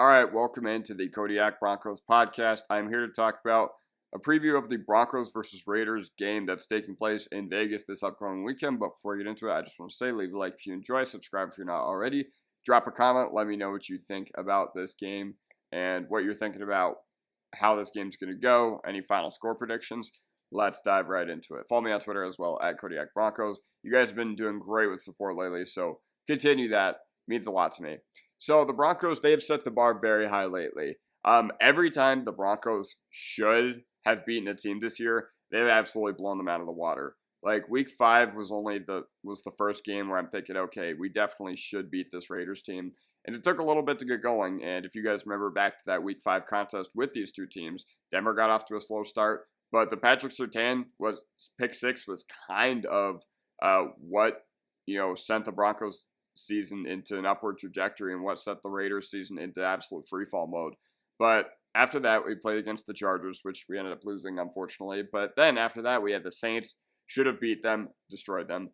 All right, welcome into the Kodiak Broncos podcast. I'm here to talk about a preview of the Broncos versus Raiders game that's taking place in Vegas this upcoming weekend. But before I get into it, I just want to say, leave a like if you enjoy, subscribe if you're not already, drop a comment, let me know what you think about this game and what you're thinking about how this game's going to go, any final score predictions. Let's dive right into it. Follow me on Twitter as well at Kodiak Broncos. You guys have been doing great with support lately, so continue that. It means a lot to me. So the Broncos, they have set the bar very high lately. Every time the Broncos should have beaten a team this year, they've absolutely blown them out of the water. Like week 5 was the first game where I'm thinking, okay, we definitely should beat this Raiders team. And it took a little bit to get going. And if you guys remember back to that week 5 contest with these two teams, Denver got off to a slow start. But the Patrick Surtain pick 6 was kind of what sent the Broncos season into an upward trajectory and what set the Raiders season into absolute freefall mode. But after that, we played against the Chargers, which we ended up losing, unfortunately. But then after that, we had the Saints, should have beat them, destroyed them.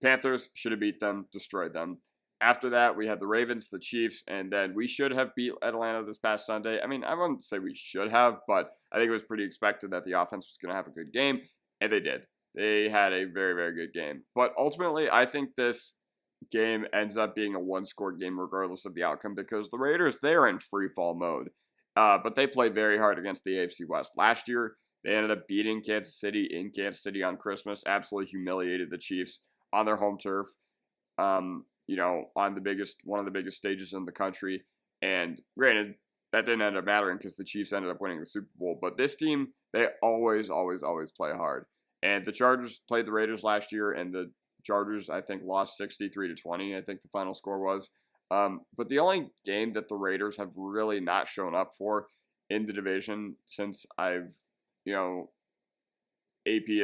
Panthers, should have beat them, destroyed them. After that, we had the Ravens, the Chiefs, and then we should have beat Atlanta this past Sunday. I mean, I wouldn't say we should have, but I think it was pretty expected that the offense was going to have a good game, and they did. They had a very, very good game. But ultimately, I think this game ends up being a one-score game regardless of the outcome because the Raiders, they're in free-fall mode. But they played very hard against the AFC West. Last year, they ended up beating Kansas City in Kansas City on Christmas, absolutely humiliated the Chiefs on their home turf, on one of the biggest stages in the country. And granted, that didn't end up mattering because the Chiefs ended up winning the Super Bowl. But this team, they always, always, always play hard. And the Chargers played the Raiders last year, and the Chargers, I think, lost 63-20, I think the final score was. But the only game that the Raiders have really not shown up for in the division since AP has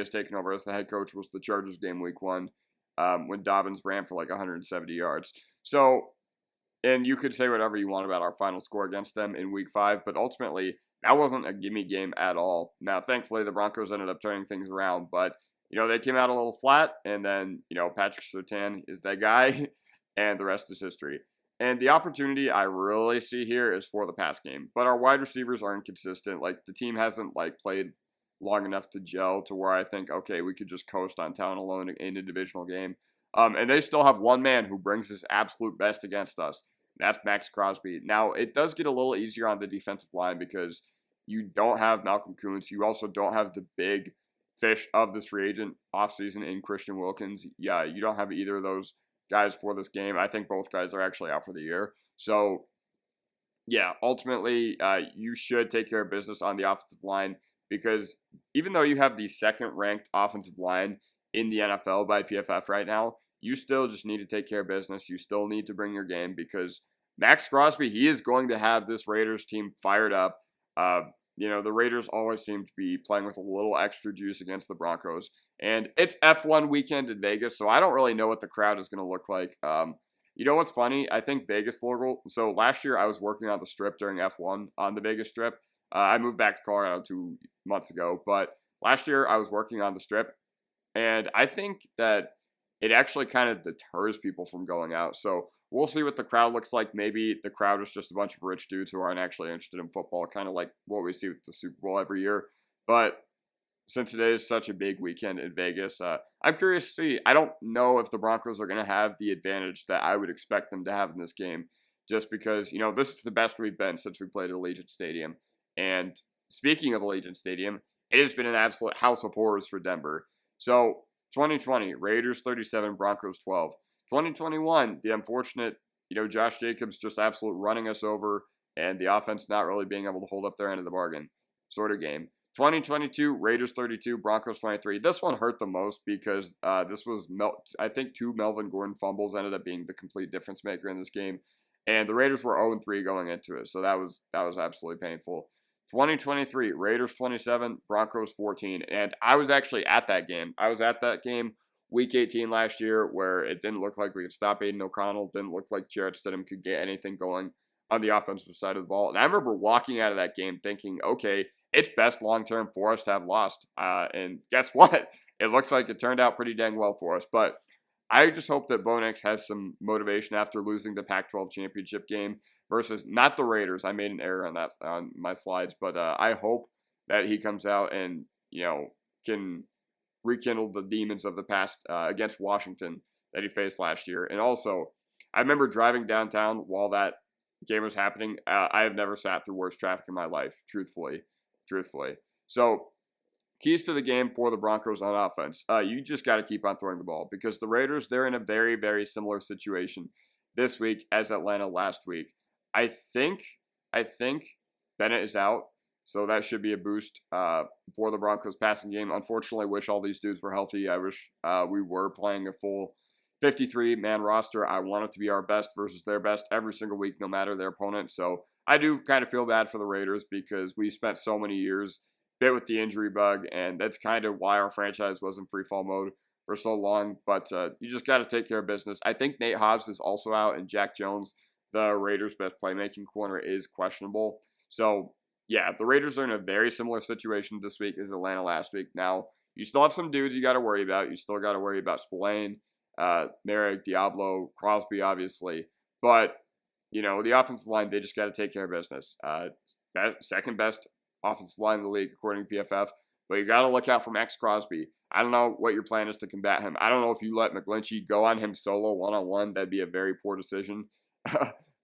taken over as the head coach was the Chargers game week 1 when Dobbins ran for like 170 yards. So, and you could say whatever you want about our final score against them in week 5, but ultimately that wasn't a gimme game at all. Now, thankfully, the Broncos ended up turning things around, but they came out a little flat, and then, Patrick Surtain is that guy, and the rest is history. And the opportunity I really see here is for the pass game. But our wide receivers are inconsistent. Like, the team hasn't, played long enough to gel to where I think, okay, we could just coast on talent alone in a divisional game. And they still have one man who brings his absolute best against us. That's Maxx Crosby. Now, it does get a little easier on the defensive line because you don't have Malcolm Koonce. You also don't have the big fish of this free agent offseason in Christian Wilkins. Yeah, you don't have either of those guys for this game. I think both guys are actually out for the year. So, yeah, ultimately, you should take care of business on the offensive line because even though you have the second-ranked offensive line in the NFL by PFF right now, you still just need to take care of business. You still need to bring your game because Maxx Crosby, he is going to have this Raiders team fired up. The Raiders always seem to be playing with a little extra juice against the Broncos. And it's F1 weekend in Vegas, so I don't really know what the crowd is going to look like. You know what's funny? I think Vegas local. So last year I was working on the Strip during F1 on the Vegas Strip. I moved back to Colorado 2 months ago, but last year I was working on the Strip. And I think that it actually kind of deters people from going out. So we'll see what the crowd looks like. Maybe the crowd is just a bunch of rich dudes who aren't actually interested in football, kind of like what we see with the Super Bowl every year. But since it is such a big weekend in Vegas, I'm curious to see. I don't know if the Broncos are going to have the advantage that I would expect them to have in this game, just because, this is the best we've been since we played at Allegiant Stadium. And speaking of Allegiant Stadium, it has been an absolute house of horrors for Denver. So 2020, Raiders 37, Broncos 12. 2021, the unfortunate, Josh Jacobs just absolute running us over and the offense not really being able to hold up their end of the bargain sort of game. 2022, Raiders 32, Broncos 23. This one hurt the most because this was, I think, 2 Melvin Gordon fumbles ended up being the complete difference maker in this game. And the Raiders were 0-3 going into it, so that was absolutely painful. 2023, Raiders 27, Broncos 14. And I was actually at that game. I was at that game week 18 last year where it didn't look like we could stop Aiden O'Connell. Didn't look like Jarrett Stidham could get anything going on the offensive side of the ball. And I remember walking out of that game thinking, okay, it's best long-term for us to have lost. And guess what? It looks like it turned out pretty dang well for us. But I just hope that Bo Nix has some motivation after losing the Pac-12 championship game versus not the Raiders. I made an error on my slides, but I hope that he comes out and can rekindle the demons of the past against Washington that he faced last year. And also, I remember driving downtown while that game was happening. I have never sat through worse traffic in my life, truthfully. So, keys to the game for the Broncos on offense. You just got to keep on throwing the ball because the Raiders, they're in a very, very similar situation this week as Atlanta last week. I think Bennett is out, so that should be a boost for the Broncos passing game. Unfortunately, I wish all these dudes were healthy. I wish we were playing a full 53-man roster. I want it to be our best versus their best every single week, no matter their opponent. So I do kind of feel bad for the Raiders because we spent so many years bit with the injury bug, and that's kind of why our franchise was in free fall mode for so long. But you just got to take care of business. I think Nate Hobbs is also out, and Jack Jones, the Raiders' best playmaking corner, is questionable. So, yeah, the Raiders are in a very similar situation this week as Atlanta last week. Now, you still have some dudes you got to worry about. You still got to worry about Spillane, Merrick, Diablo, Crosby, obviously. But, the offensive line, they just got to take care of business. Second best offensive line in the league, according to PFF. But you got to look out for Max Crosby. I don't know what your plan is to combat him. I don't know if you let McGlinchey go on him solo one-on-one. That'd be a very poor decision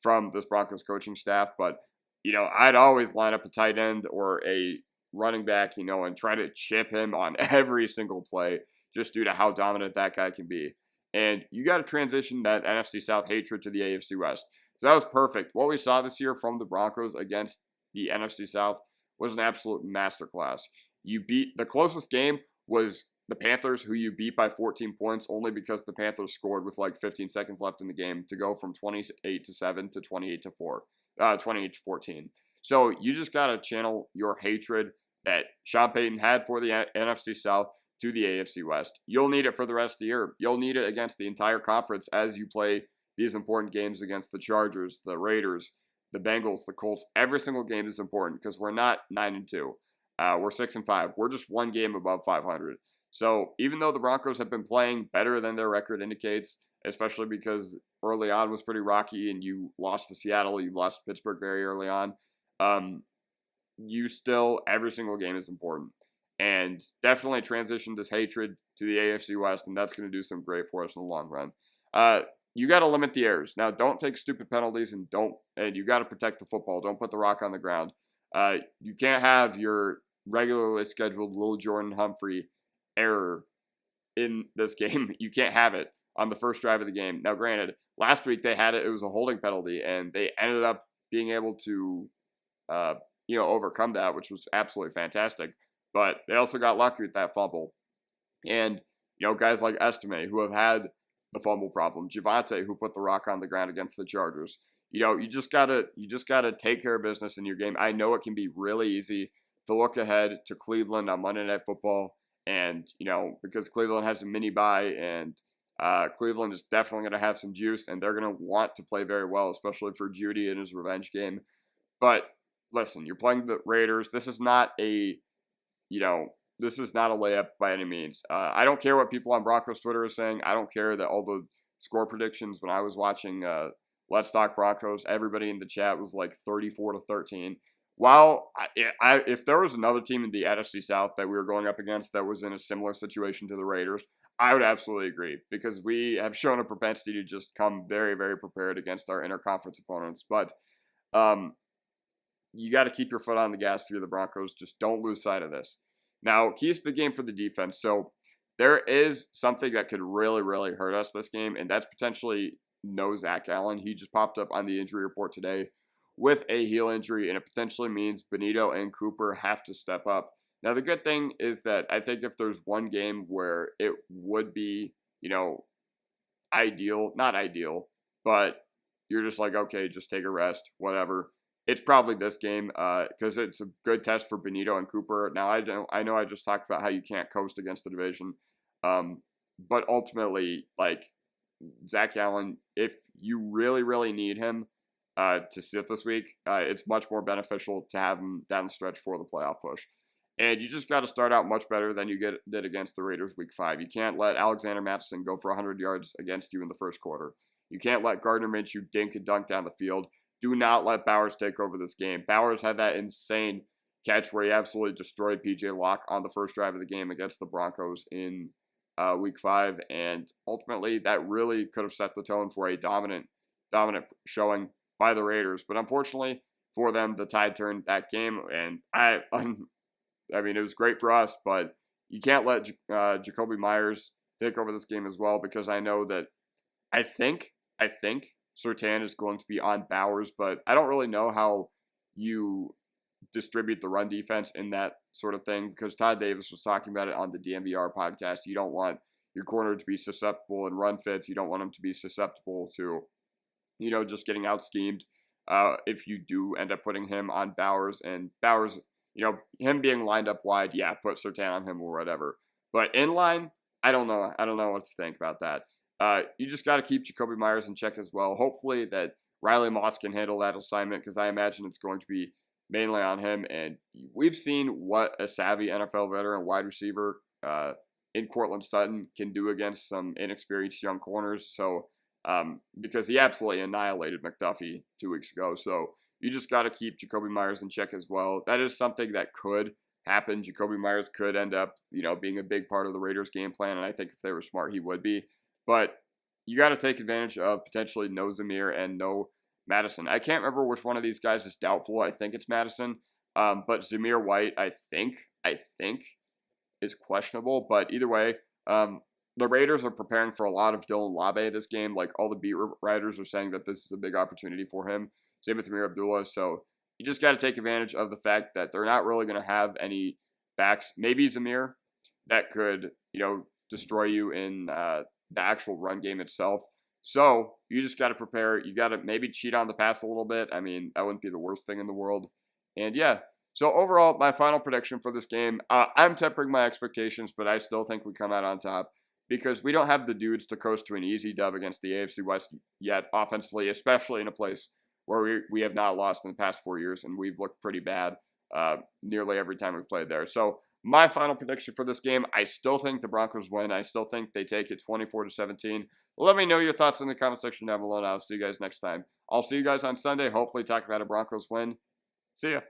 from this Broncos coaching staff. But, I'd always line up a tight end or a running back, and try to chip him on every single play just due to how dominant that guy can be. And you got to transition that NFC South hatred to the AFC West. So that was perfect. What we saw this year from the Broncos against the NFC South was an absolute masterclass. The closest game was the Panthers, who you beat by 14 points only because the Panthers scored with like 15 seconds left in the game to go from 28-7 to 28-14. So you just got to channel your hatred that Sean Payton had for the NFC South to the AFC West. You'll need it for the rest of the year. You'll need it against the entire conference as you play these important games against the Chargers, the Raiders, the Bengals, the Colts. Every single game is important because we're not 9-2. We're 6-5. We're just one game above 500. So even though the Broncos have been playing better than their record indicates, especially because early on was pretty rocky and you lost to Seattle, you lost to Pittsburgh very early on, every single game is important. And definitely transition this hatred to the AFC West, and that's going to do some great for us in the long run. You got to limit the errors. Now, don't take stupid penalties and you got to protect the football. Don't put the rock on the ground. You can't have your regularly scheduled Lil'Jordan Humphrey error in this game. You can't have it on the first drive of the game. Now, granted, last week they had it. It was a holding penalty, and they ended up being able to, overcome that, which was absolutely fantastic. But they also got lucky with that fumble. And, guys like Estime, who have had the fumble problem, Javonte, who put the rock on the ground against the Chargers. You just gotta take care of business in your game. I know it can be really easy to look ahead to Cleveland on Monday Night Football, and because Cleveland has a mini bye, and Cleveland is definitely going to have some juice, and they're going to want to play very well, especially for Judy in his revenge game. But listen, you're playing the Raiders. This is not a layup by any means. I don't care what people on Broncos Twitter are saying. I don't care that all the score predictions when I was watching Let's Talk Broncos, everybody in the chat was like 34-13. While if there was another team in the NFC South that we were going up against that was in a similar situation to the Raiders, I would absolutely agree, because we have shown a propensity to just come very, very prepared against our interconference opponents. But you got to keep your foot on the gas for the Broncos. Just don't lose sight of this. Now, keys to the game for the defense. So there is something that could really, really hurt us this game, and that's potentially no Zach Allen. He just popped up on the injury report today with a heel injury, and it potentially means Bonitto and Cooper have to step up. Now, the good thing is that I think if there's one game where it would be, not ideal, but you're just like, okay, just take a rest, whatever. It's probably this game because it's a good test for Bonitto and Cooper. Now, I know I just talked about how you can't coast against the division, but ultimately, like, Zach Allen, if you really, really need him to sit this week, it's much more beneficial to have him down the stretch for the playoff push. And you just got to start out much better than you did against the Raiders week 5. You can't let Alexander Mattison go for 100 yards against you in the first quarter. You can't let Gardner Minshew dink and dunk down the field. Do not let Bowers take over this game. Bowers had that insane catch where he absolutely destroyed P.J. Locke on the first drive of the game against the Broncos in week 5. And ultimately, that really could have set the tone for a dominant showing by the Raiders. But unfortunately for them, the tide turned that game. And I mean, it was great for us, but you can't let Jakobi Meyers take over this game as well, because I know that I think Surtain is going to be on Bowers, but I don't really know how you distribute the run defense in that sort of thing, because Todd Davis was talking about it on the DNVR podcast. You don't want your corner to be susceptible in run fits. You don't want him to be susceptible to, just getting out schemed if you do end up putting him on Bowers. And Bowers, him being lined up wide, yeah, put Surtain on him or whatever. But in line, I don't know. I don't know what to think about that. You just got to keep Jakobi Meyers in check as well. Hopefully that Riley Moss can handle that assignment, because I imagine it's going to be mainly on him. And we've seen what a savvy NFL veteran wide receiver in Courtland Sutton can do against some inexperienced young corners. So because he absolutely annihilated McDuffie 2 weeks ago. So you just got to keep Jakobi Meyers in check as well. That is something that could happen. Jakobi Meyers could end up, being a big part of the Raiders game plan. And I think if they were smart, he would be. But you got to take advantage of potentially no Zamir and no Madison. I can't remember which one of these guys is doubtful. I think it's Madison. But Zamir White, I think is questionable. But either way, the Raiders are preparing for a lot of Dylan Labe this game. Like, all the beat writers are saying that this is a big opportunity for him. Same with Amir Abdullah. So you just got to take advantage of the fact that they're not really going to have any backs. Maybe Zamir that could, destroy you in the actual run game itself. So you just got to prepare. You got to maybe cheat on the pass a little bit. I mean, that wouldn't be the worst thing in the world. And yeah, so overall, my final prediction for this game, I'm tempering my expectations, but I still think we come out on top, because we don't have the dudes to coast to an easy dub against the AFC West yet offensively, especially in a place where we have not lost in the past 4 years, and we've looked pretty bad nearly every time we've played there. So my final prediction for this game, I still think the Broncos win. I still think they take it 24-17. Let me know your thoughts in the comment section down below, and I'll see you guys next time. I'll see you guys on Sunday, hopefully talk about a Broncos win. See ya.